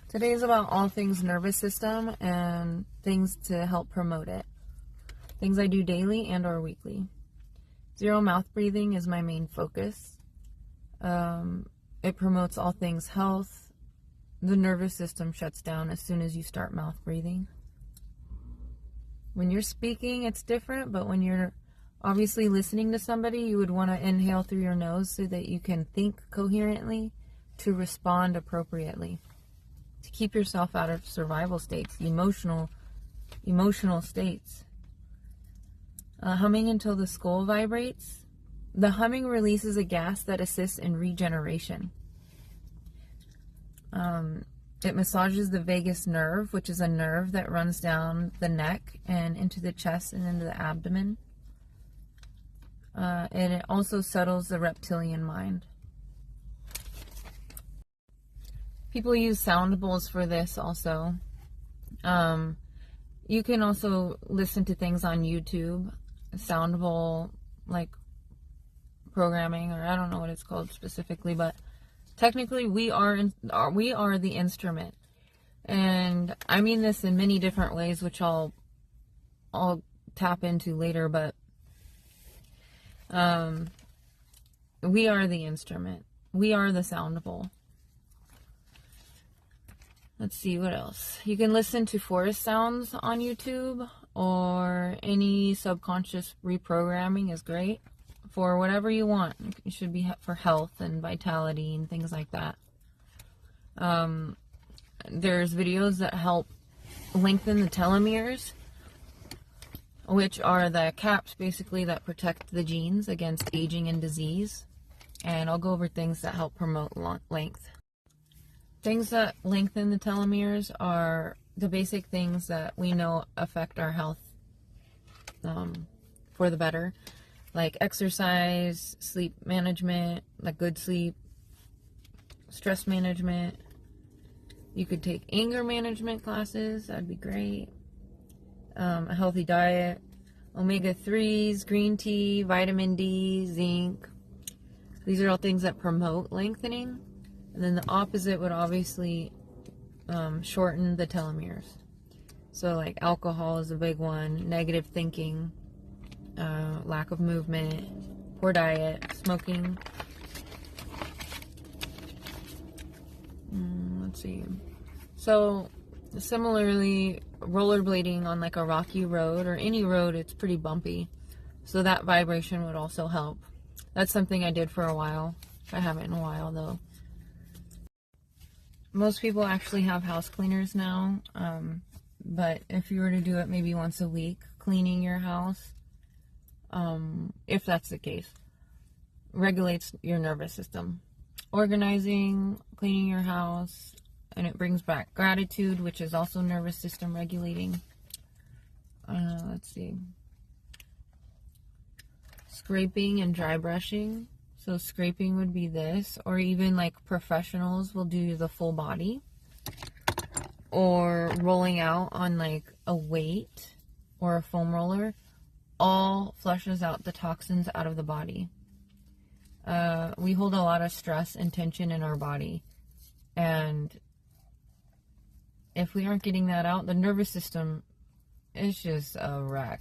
Today is about all things nervous system and things to help promote it. Things I do daily and or weekly. Zero mouth breathing is my main focus. It promotes all things health. The nervous system shuts down as soon as you start mouth breathing. When you're speaking, it's different, but when you're obviously listening to somebody, you would want to inhale through your nose so that you can think coherently to respond appropriately. To keep yourself out of survival states, emotional states. Humming until the skull vibrates. The humming releases a gas that assists in regeneration. It massages the vagus nerve, which is a nerve that runs down the neck and into the chest and into the abdomen. And it also settles the reptilian mind. People use sound bowls for this also. You can also listen to things on YouTube, sound bowl like programming, or I don't know what it's called specifically, but technically we are the instrument. And I mean this in many different ways, which I'll tap into later, but we are the instrument. We are the sound bowl. Let's see, what else? You can listen to forest sounds on YouTube, or any subconscious reprogramming is great for whatever you want. It should be for health and vitality and things like that. There's videos that help lengthen the telomeres, which are the caps basically that protect the genes against aging and disease. And I'll go over things that help promote length. Things that lengthen the telomeres are the basic things that we know affect our health for the better, like exercise, sleep management, like good sleep, stress management. You could take anger management classes, that'd be great. A healthy diet, omega-3s, green tea, vitamin D, zinc. These are all things that promote lengthening. And then the opposite would obviously shorten the telomeres. So like alcohol is a big one, negative thinking, lack of movement, poor diet, smoking. Let's see. So similarly, rollerblading on like a rocky road or any road, it's pretty bumpy. So that vibration would also help. That's something I did for a while. I haven't in a while though. Most people actually have house cleaners now, but if you were to do it maybe once a week, cleaning your house, if that's the case, regulates your nervous system. Organizing, cleaning your house, and it brings back gratitude, which is also nervous system regulating. Let's see. Scraping and dry brushing. So scraping would be this, or even like professionals will do the full body, or rolling out on like a weight or a foam roller, all flushes out the toxins out of the body. We hold a lot of stress and tension in our body, and if we aren't getting that out, the nervous system is just a wreck.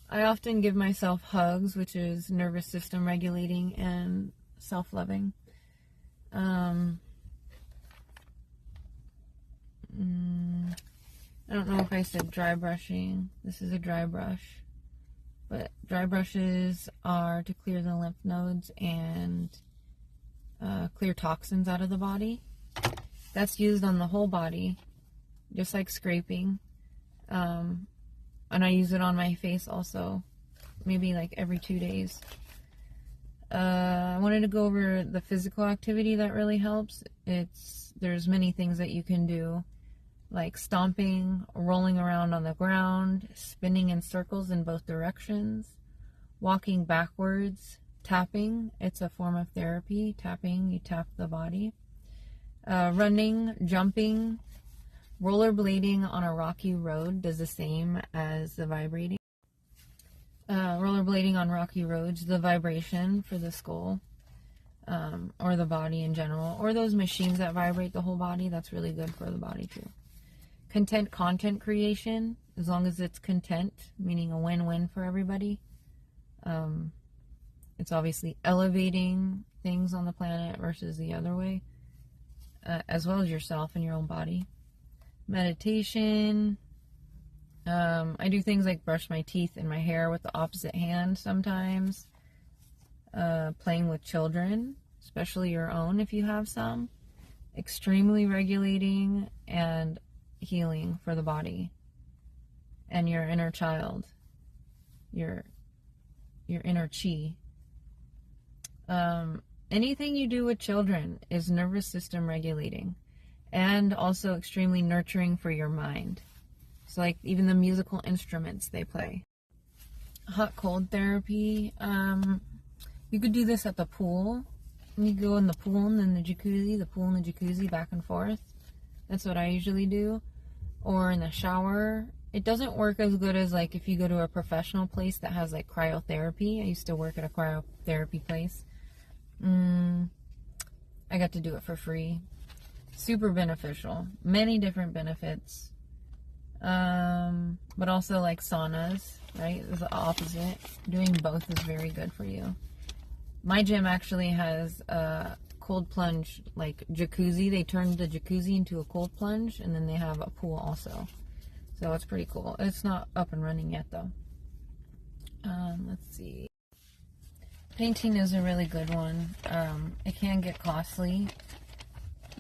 I often give myself hugs, which is nervous system regulating and self-loving. I don't know if I said dry brushing. This is a dry brush. But dry brushes are to clear the lymph nodes and clear toxins out of the body. That's used on the whole body, just like scraping. And I use it on my face also, maybe like every 2 days. I wanted to go over the physical activity that really helps. There's many things that you can do, like stomping, rolling around on the ground, spinning in circles in both directions, walking backwards, tapping. It's a form of therapy. Tapping, you tap the body. Running, jumping. Rollerblading on a rocky road does the same as the vibrating. Rollerblading on rocky roads, the vibration for the skull. or the body in general, or those machines that vibrate the whole body. That's really good for the body too. Content creation, as long as it's content, meaning a win-win for everybody. It's obviously elevating things on the planet versus the other way, as well as yourself and your own body. Meditation. I do things like brush my teeth and my hair with the opposite hand sometimes. Playing with children, especially your own if you have some. Extremely regulating and healing for the body and your inner child, your inner chi. Anything you do with children is nervous system regulating and also extremely nurturing for your mind. So like even the musical instruments they play. Hot cold therapy. You could do this at the pool. You go in the pool and then the pool and the jacuzzi, back and forth. That's what I usually do. Or in the shower. It doesn't work as good as like if you go to a professional place that has like cryotherapy. I used to work at a cryotherapy place. I got to do it for free. Super beneficial. Many different benefits. But also like saunas, right? It's the opposite. Doing both is very good for you. My gym actually has a cold plunge, like jacuzzi. They turned the jacuzzi into a cold plunge, and then they have a pool also. So it's pretty cool. It's not up and running yet though. Let's see. Painting is a really good one. It can get costly,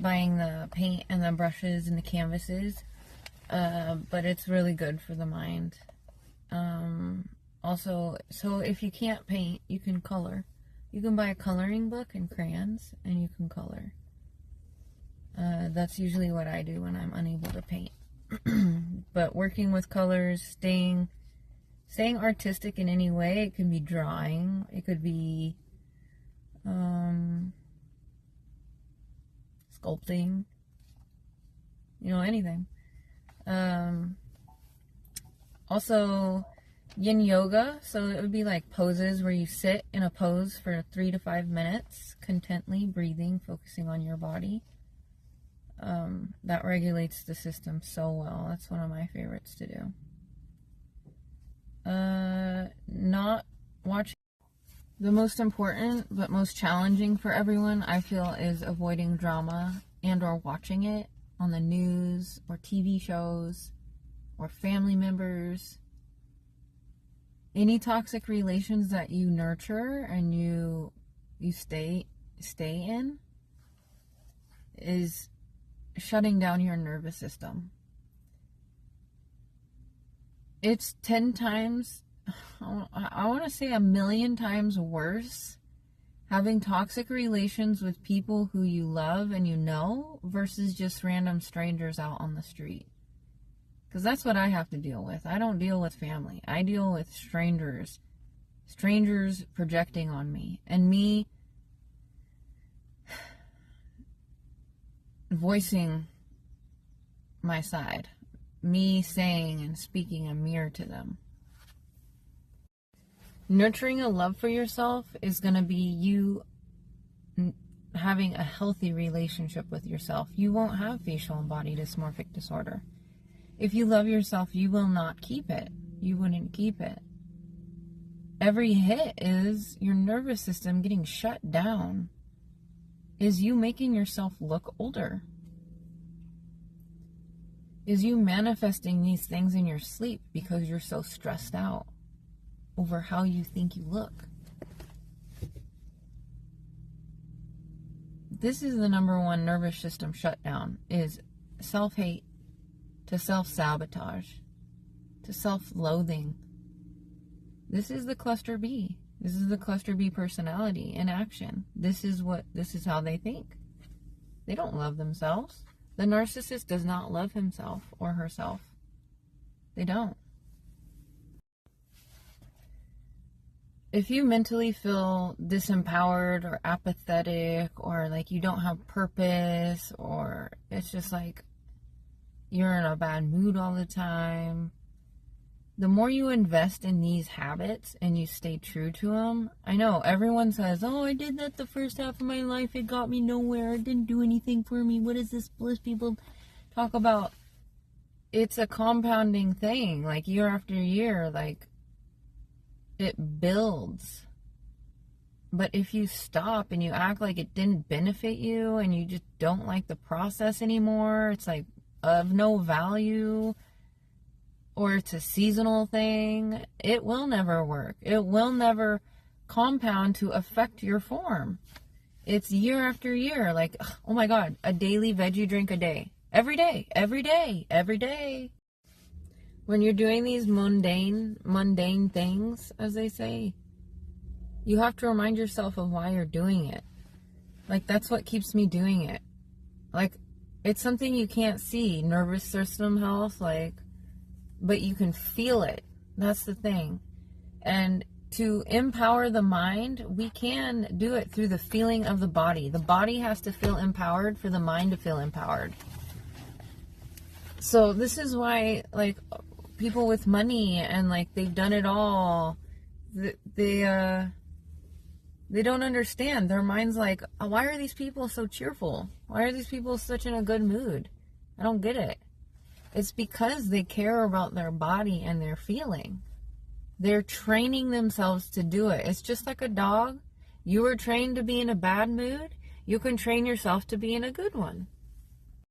buying the paint and the brushes and the canvases, but it's really good for the mind. Also, so if you can't paint, you can color. You can buy a coloring book and crayons, and you can color. That's usually what I do when I'm unable to paint. But working with colors, staying artistic in any way. It can be drawing. It could be sculpting. You know, anything. Also, yin yoga. So it would be like poses where you sit in a pose for 3 to 5 minutes, contently breathing, focusing on your body. That regulates the system so well. That's one of my favorites to do. Not watching. The most important but most challenging for everyone, I feel, is avoiding drama and or watching it on the news or TV shows or family members. Any toxic relations that you nurture and you stay in is shutting down your nervous system. It's 10 times, I want to say 1,000,000 times worse having toxic relations with people who you love and you know versus just random strangers out on the street. Because that's what I have to deal with. I don't deal with family. I deal with strangers. Strangers projecting on me. And me voicing my side. Me saying and speaking a mirror to them. Nurturing a love for yourself is going to be you having a healthy relationship with yourself. You won't have facial and body dysmorphic disorder. If you love yourself, you will not keep it. You wouldn't keep it. Every hit is your nervous system getting shut down. Is you making yourself look older. Is you manifesting these things in your sleep because you're so stressed out over how you think you look. This is the number one nervous system shutdown, is self-hate to self-sabotage to self-loathing. This is the cluster B. This is the cluster B personality in action. This is how they think. They don't love themselves. The narcissist does not love himself or herself. They don't. If you mentally feel disempowered or apathetic or like you don't have purpose or it's just like you're in a bad mood all the time, the more you invest in these habits and you stay true to them, I know everyone says, oh, I did that the first half of my life. It got me nowhere. It didn't do anything for me. What is this bliss people talk about? It's a compounding thing. Like year after year, like it builds. But if you stop and you act like it didn't benefit you and you just don't like the process anymore, it's like of no value, or it's a seasonal thing, it will never work. It will never compound to affect your form. It's year after year. Like, oh my God, a daily veggie drink a day. Every day, every day, every day. When you're doing these mundane things, as they say, you have to remind yourself of why you're doing it. Like, that's what keeps me doing it. Like, it's something you can't see, nervous system health, like, but you can feel it. That's the thing. And to empower the mind, we can do it through the feeling of the body. The body has to feel empowered for the mind to feel empowered. So this is why, like, people with money and, like, they've done it all, they don't understand. Their mind's like, oh, why are these people so cheerful? Why are these people such in a good mood? I don't get it. It's because they care about their body and their feeling. They're training themselves to do it. It's just like a dog. You were trained to be in a bad mood. You can train yourself to be in a good one.